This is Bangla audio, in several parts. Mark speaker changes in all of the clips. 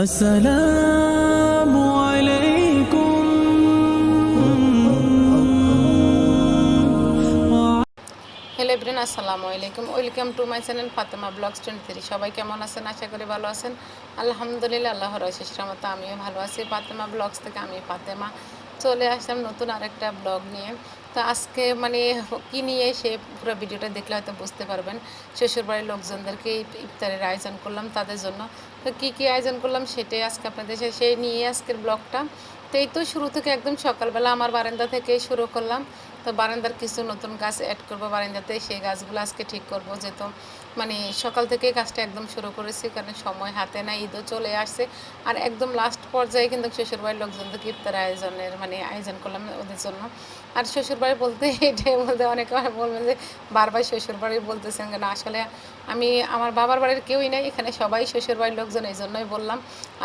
Speaker 1: আসসালামু আলাইকুম।
Speaker 2: হ্যালো এভরিওয়ান, আসসালামু আলাইকুম। Welcome to my channel Fatema blogs 23। সবাই কেমন আছেন? আশা করি ভালো আছেন। আলহামদুলিল্লাহ, আল্লাহর অশেষ রহমতে আমিও ভালো আছি। ফাতেমা ব্লগস থেকে আমি ফাতেমা চলে আসলাম নতুন আরেকটা ব্লগ নিয়ে। তো আজকে কী নিয়ে সে পুরো ভিডিওটা দেখলে হয়তো বুঝতে পারবেন। শ্বশুরবাড়ির লোকজনদেরকে ইফতারের আয়োজন করলাম তাদের জন্য। তো কী আয়োজন করলাম সেটাই আজকে আপনাদের সেই নিয়ে আজকের ব্লগটা। তো এই তো শুরু থেকে একদম সকালবেলা আমার বারান্দা থেকে শুরু করলাম। তো বারান্দার কিছু নতুন গাছ অ্যাড করবো বারান্দাতে, সেই গাছগুলো আজকে ঠিক করবো। যেহেতু সকাল থেকে কাজটা একদম শুরু করেছি, কারণ সময় হাতে নাই, ঈদও চলে আসছে। আর একদম লাস্ট পর্যায়ে কিন্তু শ্বশুরবাড়ির লোকজনদেরকে ইফতার আয়োজন করলাম ওদের জন্য। আর শ্বশুরবাড়ি বলতে এটাই বলতে অনেকে বলবেন যে বারবার শ্বশুরবাড়ি বলতেছেন কেন। আসলে আমি আমার বাবার বাড়ির কেউই নাই এখানে, সবাই শ্বশুরবাড়ির লোকজন, এই জন্যই বললাম।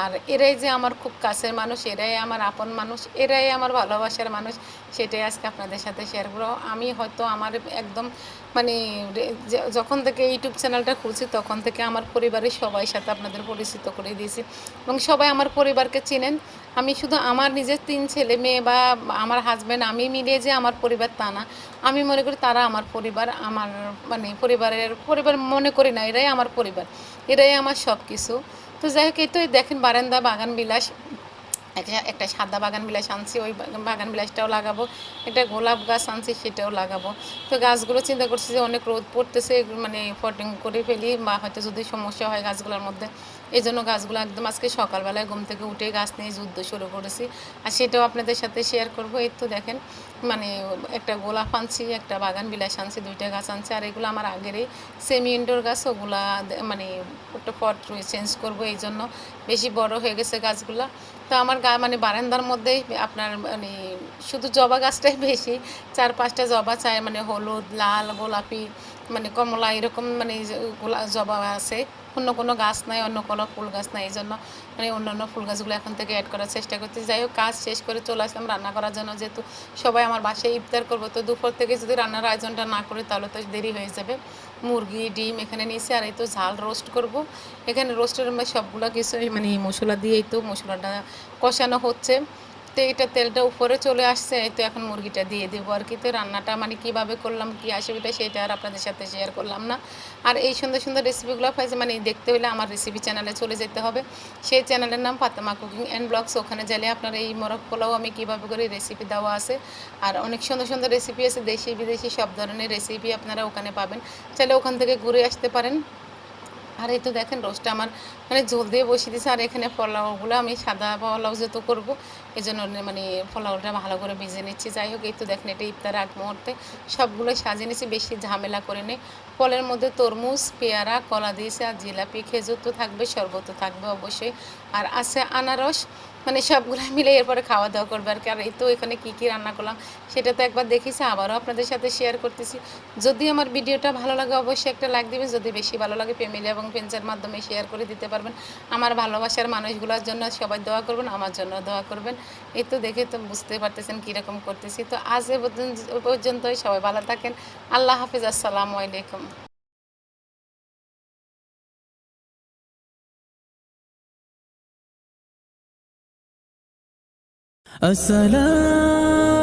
Speaker 2: আর এরাই যে আমার খুব কাছের মানুষ, এরাই আমার আপন মানুষ, এরাই আমার ভালোবাসার মানুষ, সেটাই আজকে আপনাদের সাথে শেয়ার করবো। আমি হয়তো আমার একদম যখন থেকে ইউটিউব চ্যানেলটা খুলছি তখন থেকে আমার পরিবারের সবাই সাথে আপনাদের পরিচিত করে দিয়েছি, এবং সবাই আমার পরিবারকে চিনেন। আমি শুধু আমার নিজের 3 ছেলে মেয়ে বা আমার হাজব্যান্ড আমি মিলিয়ে যে আমার পরিবার তা না। আমি মনে করি তারা আমার পরিবার, আমার পরিবার মনে করি না, এরাই আমার পরিবার, এরাই আমার সব কিছু। তো যাই হোক, এই তো দেখেন বারান্দা বাগান বিলাস, একটা সাদা বাগান বিলাস আনছি, ওই বাগান বিলাসটাও লাগাবো। একটা গোলাপ গাছ আনছি, সেটাও লাগাবো। তো গাছগুলো চিন্তা করছি যে অনেক রোদ পড়তেছে, পটিং করে ফেলি, বা হয়তো যদি সমস্যা হয় গাছগুলোর মধ্যে, এই জন্য গাছগুলো একদম আজকে সকালবেলায় ঘুম থেকে উঠে গাছ নিয়ে যুদ্ধ শুরু করেছি। আর সেটাও আপনাদের সাথে শেয়ার করবো। এই তো দেখেন মানে একটা গোলাপ আনছি, একটা বাগান বিলাস আনছি, 2টা গাছ আনছি। আর এগুলো আমার আগেরই সেমি ইনডোর গাছ, ওগুলা একটা পট চেঞ্জ করবো, এই জন্য বেশি বড় হয়ে গেছে গাছগুলা। তো আমার বারান্দার মধ্যেই আপনার শুধু জবা গাছটাই বেশি, 4-5টা জবা চাই, হলুদ, লাল, গোলাপি, কমলা, এরকম জবা আছে। অন্য কোনো গাছ নাই, অন্য কোনো ফুল গাছ নাই, এই জন্য অন্য ফুল গাছগুলো এখন থেকে অ্যাড করার চেষ্টা করছি। যাই হোক, কাজ শেষ করে চলে আসলাম রান্না করার জন্য। যেহেতু সবাই আমার বাসায় ইফতার করবো, তো দুপুর থেকে যদি রান্নার আয়োজনটা না করি তাহলে তো দেরি হয়ে যাবে। মুরগি, ডিম এখানে নিয়েছি, আর এই তো ঝাল রোস্ট করব। এখানে রোস্টের সবগুলো কিছু মশলা দিয়েই তো মশলাটা কষানো হচ্ছে। তো এটা তেলটা উপরে চলে আসছে, তো এখন মুরগিটা দিয়ে দেবো আর কি। তো রান্নাটা কীভাবে করলাম, কী অসুবিধা, সেটা আর আপনাদের সাথে শেয়ার করলাম না। আর এই সুন্দর সুন্দর রেসিপিগুলো পাইছে দেখতে হলে আমার রেসিপি চ্যানেলে চলে যেতে হবে। সেই চ্যানেলের নাম ফাতেমা কুকিং অ্যান্ড ব্লগস। ওখানে গেলে আপনার এই মোরগ পোলাও আমি কীভাবে করে রেসিপি দেওয়া আছে, আর অনেক সুন্দর সুন্দর রেসিপি আছে, দেশি বিদেশি সব ধরনের রেসিপি আপনারা ওখানে পাবেন। চাইলে ওখান থেকে ঘুরে আসতে পারেন। আর এই তো দেখেন রোস্টটা আমার ঝোল দিয়ে বসিয়ে দিয়েছে। আর এখানে পোলাওগুলো আমি সাদা পোলাও যেহেতু করবো, এই জন্য পোলাওটা ভালো করে ভেজে নিচ্ছি। যাই হোক, এই তো দেখেন এটা ইফতার আগ মুহূর্তে সবগুলো সাজিয়ে নিচ্ছি, বেশি ঝামেলা করে নেই। ফলের মধ্যে তরমুজ, পেয়ারা, কলা দিয়েছে, আর জিলাপি, খেজুর তো থাকবে, শরবত তো থাকবে অবশ্যই, আর আছে আনারস। সবগুলো মিলে এরপরে খাওয়া দাওয়া করবে আর কি। আর এই তো এখানে কী কী রান্না করলাম সেটা তো একবার দেখেছি, আবারও আপনাদের সাথে শেয়ার করতেছি। যদি আমার ভিডিওটা ভালো লাগে অবশ্যই একটা লাইক দিবেন, যদি বেশি ভালো লাগে ফ্যামিলি এবং ফ্রেন্ডসের মাধ্যমে শেয়ার করে দিতে পারবেন। আমার ভালোবাসার মানুষগুলোর জন্য সবাই দোয়া করবেন, আমার জন্য দোয়া করবেন। এই তো দেখে তো বুঝতে পারতেছেন কীরকম করতেছি। তো আজ এ পর্যন্তই, সবাই ভালো থাকেন। আল্লাহ হাফিজ, আসসালামু আলাইকুম।
Speaker 1: আসসালাম।